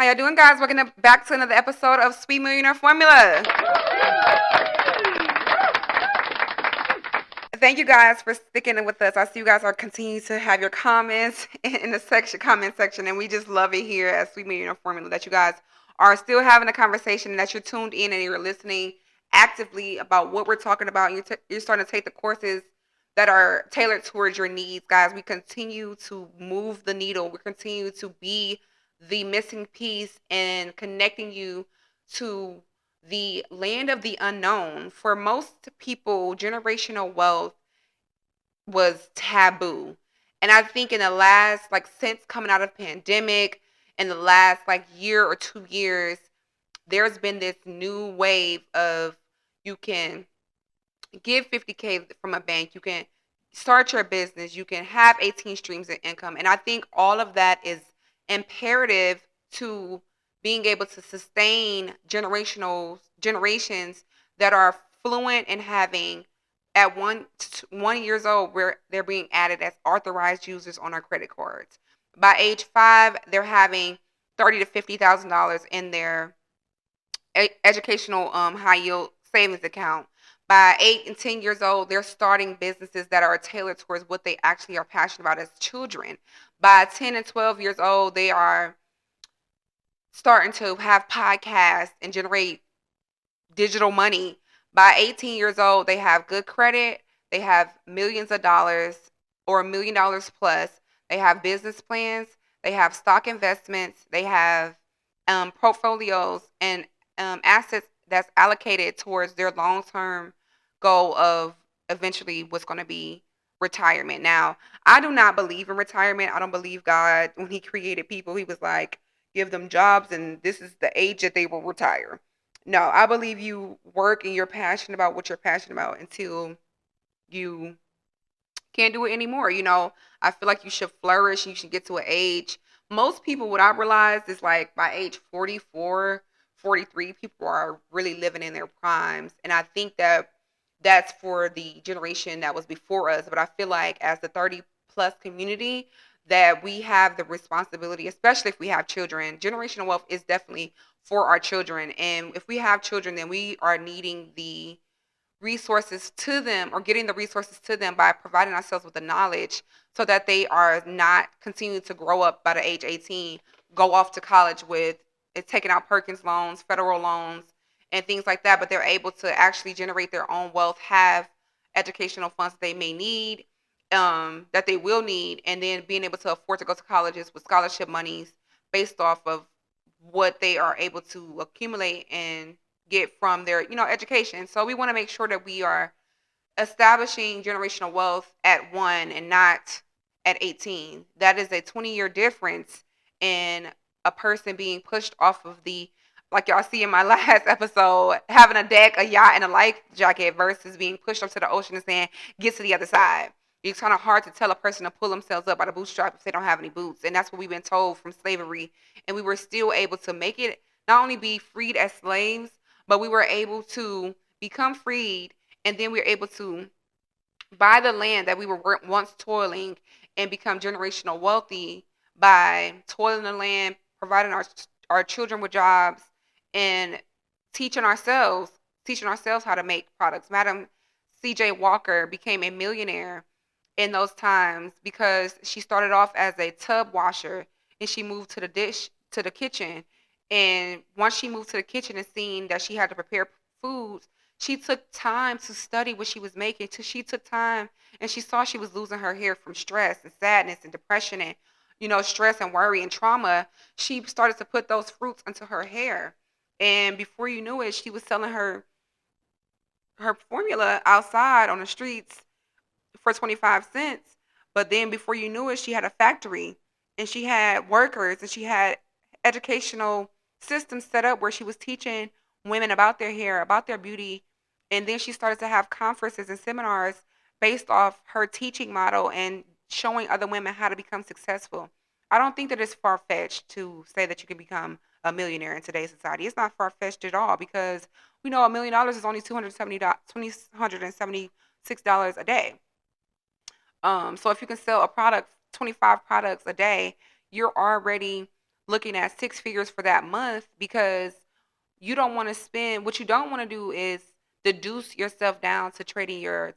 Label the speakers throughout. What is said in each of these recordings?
Speaker 1: How y'all doing, guys? Welcome back to another episode of Sweet Millionaire Formula. Thank you guys for sticking with us. I see you guys are continuing to have your comments in the comment section, and we just love it here at Sweet Millionaire Formula that you guys are still having a conversation, and that you're tuned in and you're listening actively about what we're talking about. And you're starting to take the courses that are tailored towards your needs, guys. We continue to move the needle. We continue to be the missing piece in connecting you to the land of the unknown. For most people, generational wealth was taboo. And I think in the last, like, since coming out of pandemic, in the last like year or 2 years, there's been this new wave of you can give 50K from a bank, you can start your business, you can have 18 streams of income. And I think all of that is imperative to being able to sustain generations that are fluent in having at 1 years old where they're being added as authorized users on our credit cards. By age 5, they're having $30,000 to $50,000 in their educational high yield savings account. By 8 and 10 years old, they're starting businesses that are tailored towards what they actually are passionate about as children. By 10 and 12 years old, they are starting to have podcasts and generate digital money. By 18 years old, they have good credit, they have millions of dollars or $1 million plus, they have business plans, they have stock investments, they have portfolios and assets that's allocated towards their long term goal of eventually what's going to be retirement. Now, I do not believe in retirement. I don't believe God, when He created people, He was like, give them jobs and this is the age that they will retire. No, I believe you work and you're passionate about what you're passionate about until you can't do it anymore. I feel like you should flourish. You should get to an age. Most people, what I realized is like by age 44, 43, people are really living in their primes. And I think that that's for the generation that was before us. But I feel like as the 30 plus community, that we have the responsibility, especially if we have children. Generational wealth is definitely for our children. And if we have children, then we are needing the resources to them, or getting the resources to them by providing ourselves with the knowledge so that they are not continuing to grow up by the age 18, go off to college with taking out Perkins loans, federal loans, and things like that. But they're able to actually generate their own wealth, have educational funds that they may need, that they will need, and then being able to afford to go to colleges with scholarship monies based off of what they are able to accumulate and get from their education. So we want to make sure that we are establishing generational wealth at 1 and not at 18. That is a 20-year difference in a person being pushed off of the, like y'all see in my last episode, having a deck, a yacht, and a life jacket versus being pushed up to the ocean and saying, get to the other side. It's kind of hard to tell a person to pull themselves up by the bootstrap if they don't have any boots. And that's what we've been told from slavery. And we were still able to make it, not only be freed as slaves, but we were able to become freed. And then we were able to buy the land that we were once toiling and become generational wealthy by toiling the land, providing our children with jobs, and teaching ourselves how to make products. Madam C.J. Walker became a millionaire in those times because she started off as a tub washer and she moved to the kitchen. And once she moved to the kitchen and seen that she had to prepare foods, she took time to study what she was making. She took time and she saw she was losing her hair from stress and sadness and depression and stress and worry and trauma. She started to put those fruits into her hair, and before you knew it, she was selling her formula outside on the streets for 25 cents. But then before you knew it, she had a factory and she had workers and she had educational systems set up where she was teaching women about their hair, about their beauty. And then she started to have conferences and seminars based off her teaching model and showing other women how to become successful. I don't think that it's far fetched to say that you can become a millionaire in today's society. It's not far fetched at all because we know $1 million is only $276 a day. So if you can sell a product, 25 products a day, you're already looking at six figures for that month, because you don't want to spend, what you don't want to do is deduce yourself down to trading your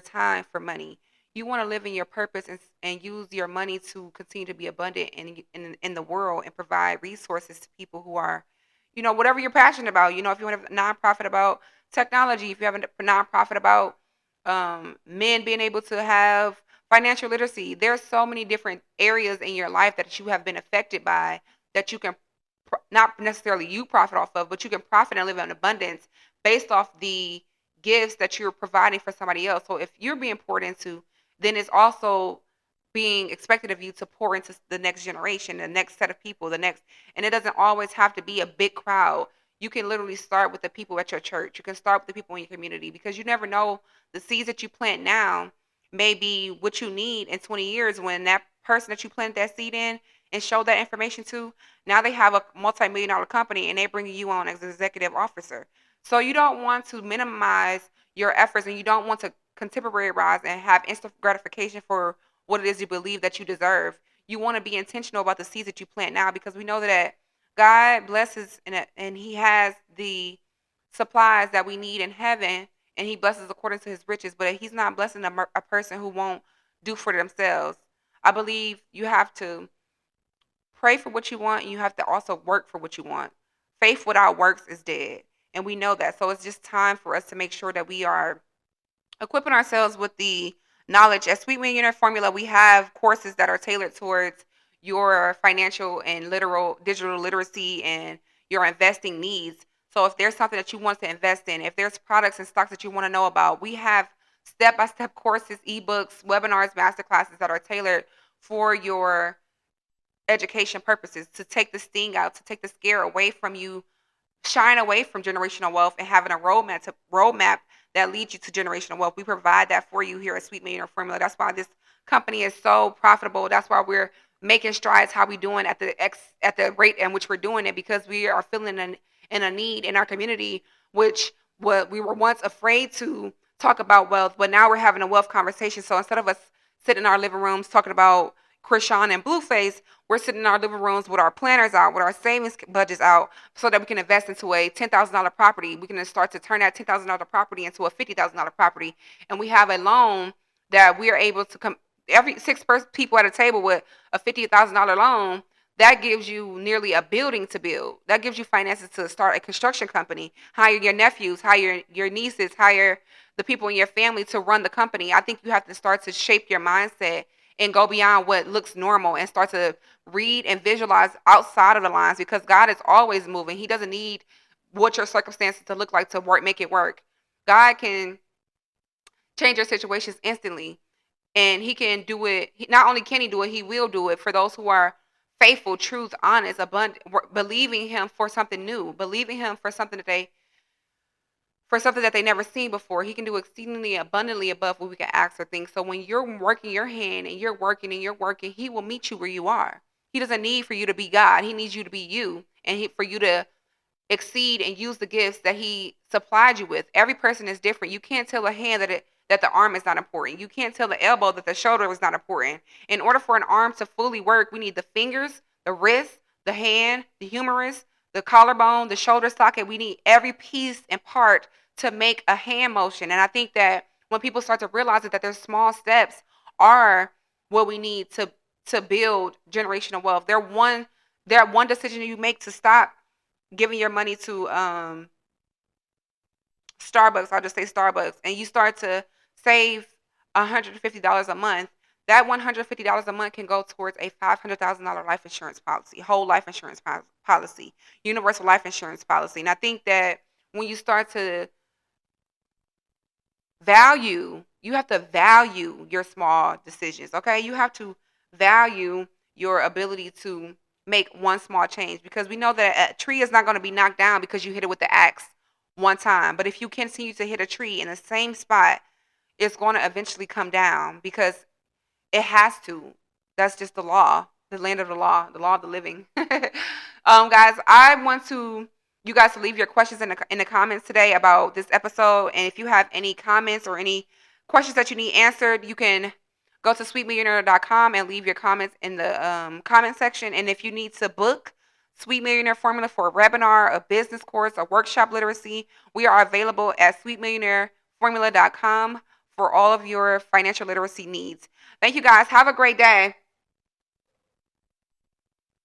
Speaker 1: time for money. You want to live in your purpose, and use your money to continue to be abundant in the world, and provide resources to people who are, whatever you're passionate about. If you want a nonprofit about technology, if you have a nonprofit about men being able to have financial literacy, there's so many different areas in your life that you have been affected by, that you can not necessarily you profit off of, but you can profit and live in abundance based off the gifts that you're providing for somebody else. So if you're being poured into, then it's also being expected of you to pour into the next generation, the next set of people, and it doesn't always have to be a big crowd. You can literally start with the people at your church. You can start with the people in your community, because you never know, the seeds that you plant now may be what you need in 20 years, when that person that you planted that seed in and showed that information to, now they have a multi-million dollar company, and they bring you on as an executive officer. So you don't want to minimize your efforts, and you don't want to contemporize and have instant gratification for what it is you believe that you deserve. You want to be intentional about the seeds that you plant now, because we know that God blesses, and He has the supplies that we need in heaven, and He blesses according to His riches. But He's not blessing a person who won't do for themselves. I believe you have to pray for what you want, and you have to also work for what you want. Faith without works is dead. And we know that. So it's just time for us to make sure that we are equipping ourselves with the knowledge. At Sweet Millionaire Formula, we have courses that are tailored towards your financial and literal digital literacy and your investing needs. So if there's something that you want to invest in, if there's products and stocks that you want to know about, we have step-by-step courses, ebooks, webinars, masterclasses that are tailored for your education purposes, to take the sting out, to take the scare away from you, shine away from generational wealth, and having a roadmap that leads you to generational wealth. We provide that for you here at Sweet Millionaire Formula. That's why this company is so profitable. That's why we're making strides how we doing at the rate in which we're doing it, because we are feeling in a need in our community, which what we were once afraid to talk about wealth, but now we're having a wealth conversation. So instead of us sitting in our living rooms talking about Krishan and Blueface, we're sitting in our living rooms with our planners out, with our savings budgets out, so that we can invest into a $10,000 property. We can start to turn that $10,000 property into a $50,000 property, and we have a loan that we are able to come. Every people at a table with a $50,000 loan, that gives you nearly a building to build. That gives you finances to start a construction company, hire your nephews, hire your nieces, hire the people in your family to run the company. I think you have to start to shape your mindset and go beyond what looks normal, and start to read and visualize outside of the lines, because God is always moving. He doesn't need what your circumstances to look like to work, make it work. God can change your situations instantly, and He can do it. Not only can He do it, He will do it for those who are faithful, truth, honest, abundant, believing Him for something new, believing Him for something that they never seen before. He can do exceedingly abundantly above what we can ask or think. So when you're working your hand, and you're working, He will meet you where you are. He doesn't need for you to be God. He needs you to be you, and for you to exceed and use the gifts that He supplied you with. Every person is different. You can't tell a hand that the arm is not important. You can't tell the elbow that the shoulder is not important. In order for an arm to fully work, we need the fingers, the wrist, the hand, the humerus, the collarbone, the shoulder socket. We need every piece and part to make a hand motion. And I think that when people start to realize that their small steps are what we need to build generational wealth. They're one decision you make to stop giving your money to Starbucks. I'll just say Starbucks, and you start to save $150 a month. That $150 a month can go towards a $500,000 life insurance policy, whole life insurance policy, universal life insurance policy. And I think that when you start to you have to value your small decisions. Okay, you have to value your ability to make one small change, because we know that a tree is not going to be knocked down because you hit it with the axe one time. But if you continue to hit a tree in the same spot, it's going to eventually come down, because it has to. That's just the law, the land of the law of the living. Guys, I want you guys to leave your questions in the comments today about this episode. And if you have any comments or any questions that you need answered, you can Go to sweetmillionaire.com and leave your comments in the comment section. And if you need to book Sweet Millionaire Formula for a webinar, a business course, a workshop literacy, we are available at sweetmillionaireformula.com for all of your financial literacy needs. Thank you guys. Have a great day.